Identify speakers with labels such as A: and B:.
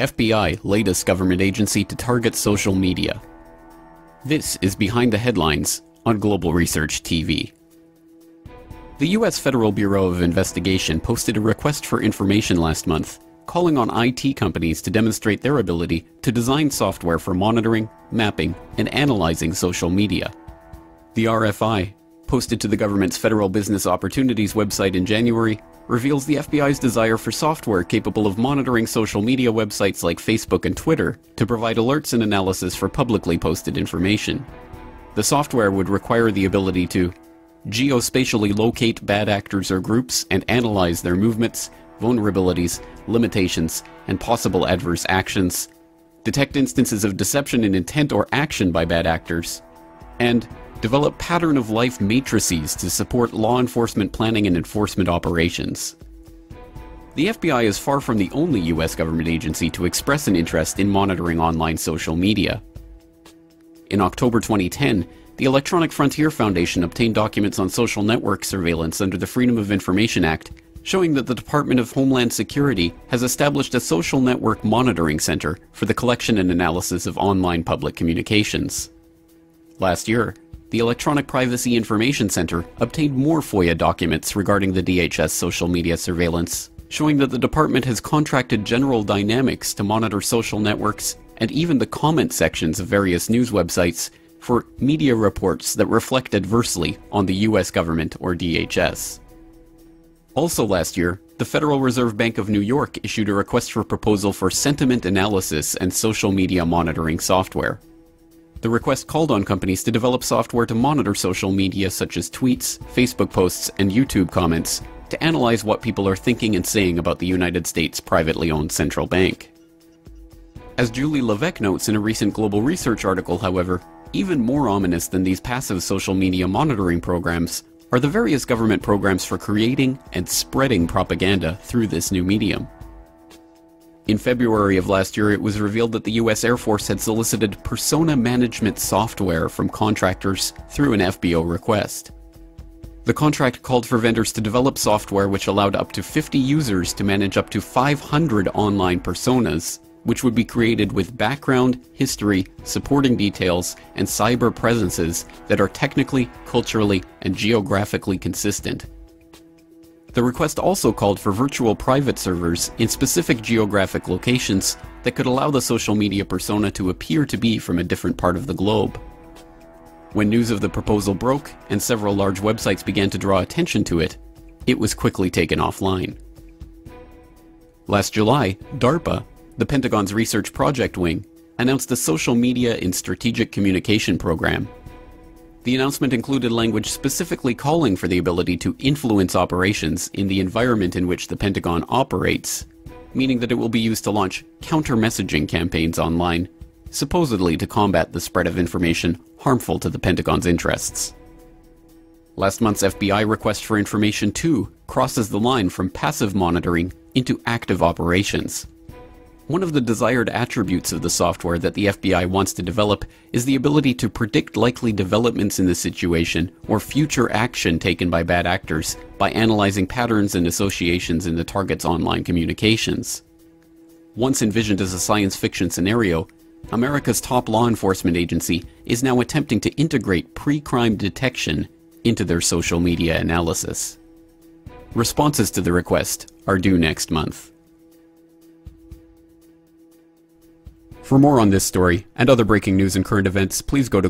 A: FBI, latest government agency to target social media. This is Behind the Headlines on Global Research TV. The U.S. Federal Bureau of Investigation posted a request for information last month, calling on IT companies to demonstrate their ability to design software for monitoring, mapping, and analyzing social media. The RFI, posted to the government's Federal Business Opportunities website in January, reveals the FBI's desire for software capable of monitoring social media websites like Facebook and Twitter to provide alerts and analysis for publicly posted information. The software would require the ability to geospatially locate bad actors or groups and analyze their movements, vulnerabilities, limitations, and possible adverse actions, detect instances of deception in intent or action by bad actors, and develop pattern-of-life matrices to support law enforcement planning and enforcement operations. The FBI is far from the only U.S. government agency to express an interest in monitoring online social media. In October 2010, the Electronic Frontier Foundation obtained documents on social network surveillance under the Freedom of Information Act, showing that the Department of Homeland Security has established a social network monitoring center for the collection and analysis of online public communications. Last year, the Electronic Privacy Information Center obtained more FOIA documents regarding the DHS social media surveillance, showing that the department has contracted General Dynamics to monitor social networks and even the comment sections of various news websites for media reports that reflect adversely on the US government or DHS. Also last year, the Federal Reserve Bank of New York issued a request for proposal for sentiment analysis and social media monitoring software. The request called on companies to develop software to monitor social media such as tweets, Facebook posts, and YouTube comments to analyze what people are thinking and saying about the United States' privately owned central bank. As Julie Levesque notes in a recent Global Research article, however, even more ominous than these passive social media monitoring programs are the various government programs for creating and spreading propaganda through this new medium. In February of last year, it was revealed that the U.S. Air Force had solicited persona management software from contractors through an FBO request. The contract called for vendors to develop software which allowed up to 50 users to manage up to 500 online personas, which would be created with background, history, supporting details, and cyber presences that are technically, culturally, and geographically consistent. The request also called for virtual private servers in specific geographic locations that could allow the social media persona to appear to be from a different part of the globe. When news of the proposal broke and several large websites began to draw attention to it, it was quickly taken offline. Last July, DARPA, the Pentagon's research project wing, announced a Social Media in Strategic Communication program. The announcement included language specifically calling for the ability to influence operations in the environment in which the Pentagon operates, meaning that it will be used to launch counter-messaging campaigns online, supposedly to combat the spread of information harmful to the Pentagon's interests. Last month's FBI request for information, too, crosses the line from passive monitoring into active operations. One of the desired attributes of the software that the FBI wants to develop is the ability to predict likely developments in the situation or future action taken by bad actors by analyzing patterns and associations in the target's online communications. Once envisioned as a science fiction scenario, America's top law enforcement agency is now attempting to integrate pre-crime detection into their social media analysis. Responses to the request are due next month. For more on this story and other breaking news and current events, please go to